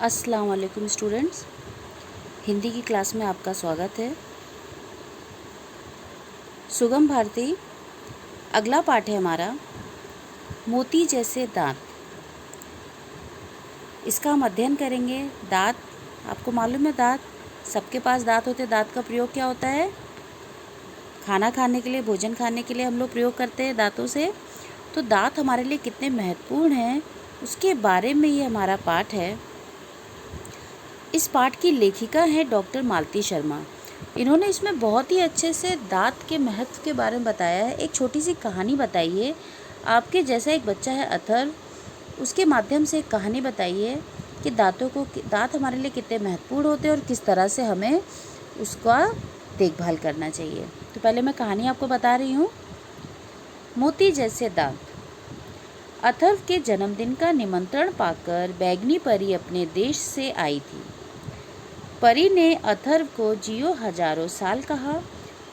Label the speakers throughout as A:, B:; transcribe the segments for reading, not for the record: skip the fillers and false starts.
A: अस्सलाम वालेकुम स्टूडेंट्स, हिंदी की क्लास में आपका स्वागत है। सुगम भारती, अगला पाठ है हमारा मोती जैसे दांत। इसका हम अध्ययन करेंगे। दांत, आपको मालूम है दांत, सबके पास दांत होते हैं। दांत का प्रयोग क्या होता है? खाना खाने के लिए, भोजन खाने के लिए हम लोग प्रयोग करते हैं दांतों से। तो दांत हमारे लिए कितने महत्वपूर्ण हैं उसके बारे में ये हमारा पाठ है। इस पाठ की लेखिका है डॉक्टर मालती शर्मा। इन्होंने इसमें बहुत ही अच्छे से दांत के महत्व के बारे में बताया है। एक छोटी सी कहानी बताइए। आपके जैसा एक बच्चा है अथर्व, उसके माध्यम से एक कहानी बताइए कि दांत हमारे लिए कितने महत्वपूर्ण होते हैं और किस तरह से हमें उसका देखभाल करना चाहिए। तो पहले मैं कहानी आपको बता रही हूँ। मोती जैसे दांत। अथर्व के जन्मदिन का निमंत्रण पाकर बैगनी परी अपने देश से आई थी। परी ने अथर्व को जियो हजारों साल कहा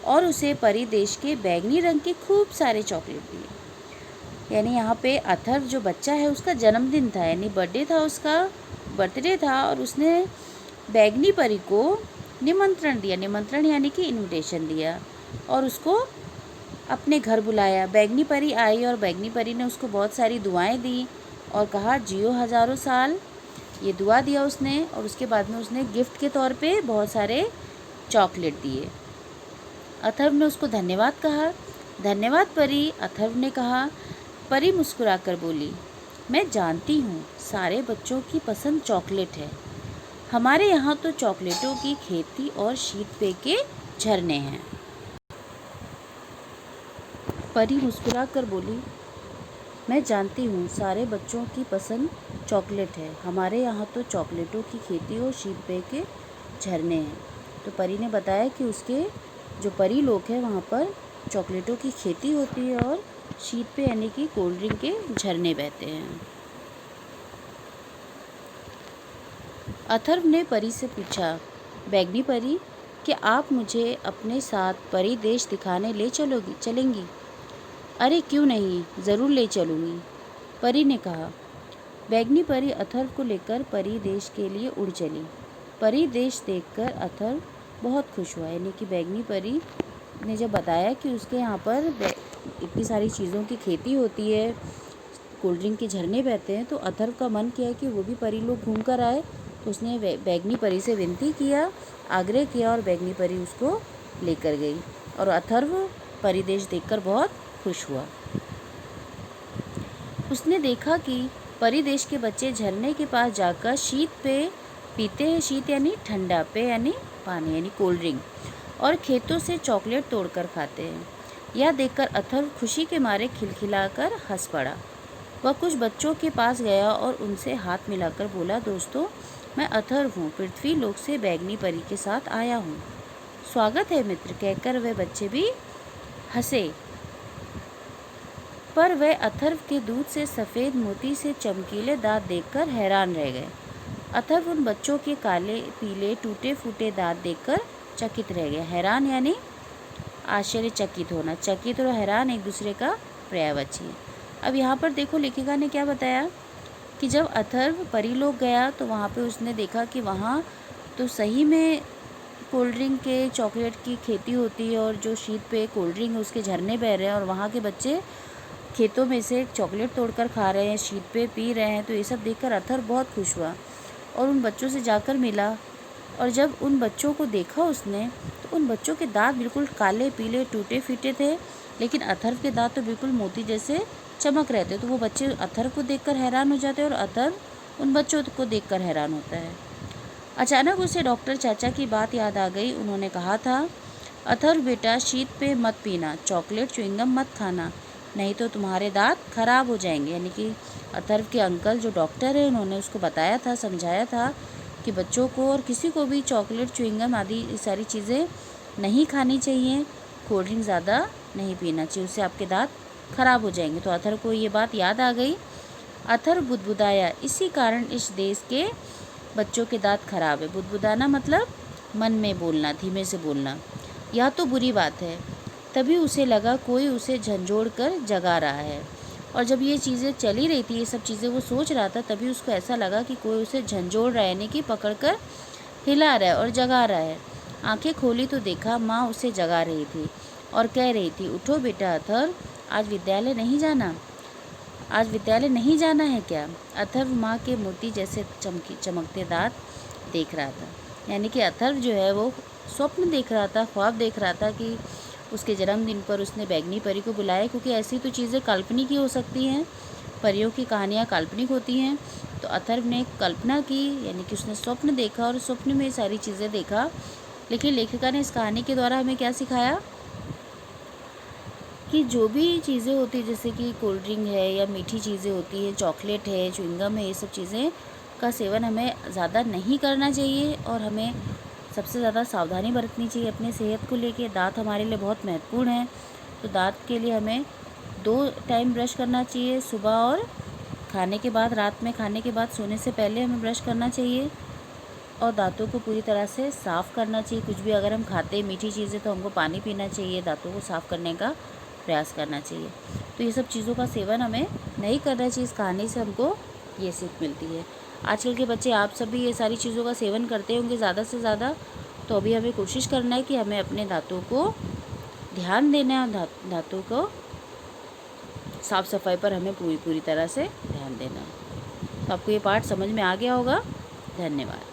A: और उसे परी देश के बैगनी रंग के खूब सारे चॉकलेट दिए। यानी यहाँ पे अथर्व जो बच्चा है उसका जन्मदिन था, यानी बर्थडे था और उसने बैगनी परी को निमंत्रण दिया। निमंत्रण यानी कि इनविटेशन दिया और उसको अपने घर बुलाया। बैगनी परी आई और बैगनी परी ने उसको बहुत सारी दुआएं दी और कहा जियो हजारों साल, ये दुआ दिया उसने। और उसके बाद में उसने गिफ्ट के तौर पे बहुत सारे चॉकलेट दिए। अथर्व ने उसको धन्यवाद कहा। धन्यवाद परी, अथर्व ने कहा। परी मुस्कुराकर बोली, मैं जानती हूँ सारे बच्चों की पसंद चॉकलेट है। हमारे यहाँ तो चॉकलेटों की खेती और शीत पेय के झरने हैं। परी मुस्कुराकर बोली, मैं जानती हूँ सारे बच्चों की पसंद चॉकलेट है। हमारे यहाँ तो चॉकलेटों की खेती और शीत पेय के झरने हैं। तो परी ने बताया कि उसके जो परी लोग हैं वहाँ पर चॉकलेटों की खेती होती है और शीत पेय यानी कि कोल्ड ड्रिंक के झरने बहते हैं। अथर्व ने परी से पूछा, बैगनी परी, क्या आप मुझे अपने साथ परी देश दिखाने ले चलेंगी? अरे क्यों नहीं, ज़रूर ले चलूँगी, परी ने कहा। बैगनी परी अथर्व को लेकर परी देश के लिए उड़ चली। परी देश देखकर अथर्व बहुत खुश हुआ। यानी कि बैगनी परी ने जब बताया कि उसके यहाँ पर इतनी सारी चीज़ों की खेती होती है, कोल्ड ड्रिंक के झरने बहते हैं, तो अथर्व का मन किया कि वो भी परी लोग घूम कर आए। तो उसने बैगनी परी से विनती किया, आग्रह किया और बैगनी परी उसको लेकर गई और अथर्व परी देश देखकर बहुत खुश हुआ। उसने देखा कि परी देश के बच्चे झरने के पास जाकर शीत पेय पीते हैं। शीत यानी ठंडा, पेय यानी पानी यानी कोल्ड ड्रिंक, और खेतों से चॉकलेट तोड़कर खाते हैं। यह देखकर अथर्व खुशी के मारे खिलखिलाकर हंस पड़ा। वह कुछ बच्चों के पास गया और उनसे हाथ मिलाकर बोला, दोस्तों, मैं अथर्व हूँ, पृथ्वी लोक से बैगनी परी के साथ आया हूँ। स्वागत है मित्र, कहकर वे बच्चे भी हंसे। पर वे अथर्व के दूध से सफ़ेद मोती से चमकीले दांत देखकर हैरान रह गए। अथर्व उन बच्चों के काले पीले टूटे फूटे दांत देखकर चकित रह गया। हैरान यानी आश्चर्यचकित होना, चकित और हैरान एक दूसरे का पर्यायवाची है। अब यहाँ पर देखो लेखिका ने क्या बताया कि जब अथर्व परीलोक गया तो वहाँ पे उसने देखा कि वहाँ तो सही में कोल्ड ड्रिंक के चॉकलेट की खेती होती है और जो शीत पे कोल्ड ड्रिंक है उसके झरने बह रहे हैं और वहाँ के बच्चे खेतों में से चॉकलेट तोड़कर खा रहे हैं, शीत पे पी रहे हैं। तो ये सब देखकर अथर्व बहुत खुश हुआ और उन बच्चों से जाकर मिला। और जब उन बच्चों को देखा उसने तो उन बच्चों के दांत बिल्कुल काले पीले टूटे फीटे थे, लेकिन अथर्व के दांत तो बिल्कुल मोती जैसे चमक रहे थे। तो वो बच्चे अथर्व को देखकर हैरान हो जाते और अथर्व उन बच्चों को देखकर हैरान होता है। अचानक उसे डॉक्टर चाचा की बात याद आ गई। उन्होंने कहा था, अथर्व बेटा, शीत पे मत पीना, चॉकलेट च्युइंगम मत खाना, नहीं तो तुम्हारे दांत खराब हो जाएंगे। यानी कि अथर्व के अंकल जो डॉक्टर है उन्होंने उसको बताया था, समझाया था कि बच्चों को और किसी को भी चॉकलेट च्युइंगम आदि सारी चीज़ें नहीं खानी चाहिए, कोल्ड ड्रिंक ज़्यादा नहीं पीना चाहिए, उससे आपके दांत खराब हो जाएंगे। तो अथर्व को ये बात याद आ गई। अथर्व बुदबुदाया, इसी कारण इस देश के बच्चों के दांत खराब है। बुदबुदाना मतलब मन में बोलना, धीमे से बोलना। यह तो बुरी बात है। तभी उसे लगा कोई उसे झंझोड़ कर जगा रहा है। और जब ये चीज़ें चली रही थी, ये सब चीज़ें वो सोच रहा था, तभी उसको ऐसा लगा कि कोई उसे झंझोड़ रहा है, यानी कि पकड़ कर हिला रहा है और जगा रहा है। आंखें खोली तो देखा माँ उसे जगा रही थी और कह रही थी, उठो बेटा अथर्व, आज विद्यालय नहीं जाना। आज विद्यालय नहीं जाना है क्या? अथर्व माँ के मोती जैसे चमकते दांत देख रहा था। यानी कि अथर्व जो है वो स्वप्न देख रहा था, ख्वाब देख रहा था कि उसके जन्मदिन पर उसने बैंगनी परी को बुलाया, क्योंकि ऐसी तो चीज़ें काल्पनिक ही हो सकती हैं, परियों की कहानियाँ काल्पनिक होती हैं। तो अथर्व ने कल्पना की, यानी कि उसने स्वप्न देखा और स्वप्न में सारी चीज़ें देखा। लेकिन लेखिका ने इस कहानी के द्वारा हमें क्या सिखाया कि जो भी चीज़ें होती हैं, जैसे कि कोल्ड ड्रिंक है या मीठी चीज़ें होती हैं, चॉकलेट है, च्युइंगम है, ये सब चीज़ें का सेवन हमें ज़्यादा नहीं करना चाहिए और हमें सबसे ज़्यादा सावधानी बरतनी चाहिए अपने सेहत को लेके। दांत हमारे लिए बहुत महत्वपूर्ण है, तो दांत के लिए हमें 2 टाइम ब्रश करना चाहिए, सुबह और खाने के बाद। रात में खाने के बाद सोने से पहले हमें ब्रश करना चाहिए और दांतों को पूरी तरह से साफ़ करना चाहिए। कुछ भी अगर हम खाते हैं मीठी चीज़ें, तो हमको पानी पीना चाहिए, दांतों को साफ़ करने का प्रयास करना चाहिए। तो ये सब चीज़ों का सेवन हमें नहीं करना चाहिए। इस कहानी से हमको ये सीख मिलती है। आजकल के बच्चे आप सभी ये सारी चीज़ों का सेवन करते होंगे ज़्यादा से ज़्यादा, तो अभी हमें कोशिश करना है कि हमें अपने दांतों को ध्यान देना है और दांतों को साफ़ सफाई पर हमें पूरी तरह से ध्यान देना है। तो आपको ये पाठ समझ में आ गया होगा। धन्यवाद।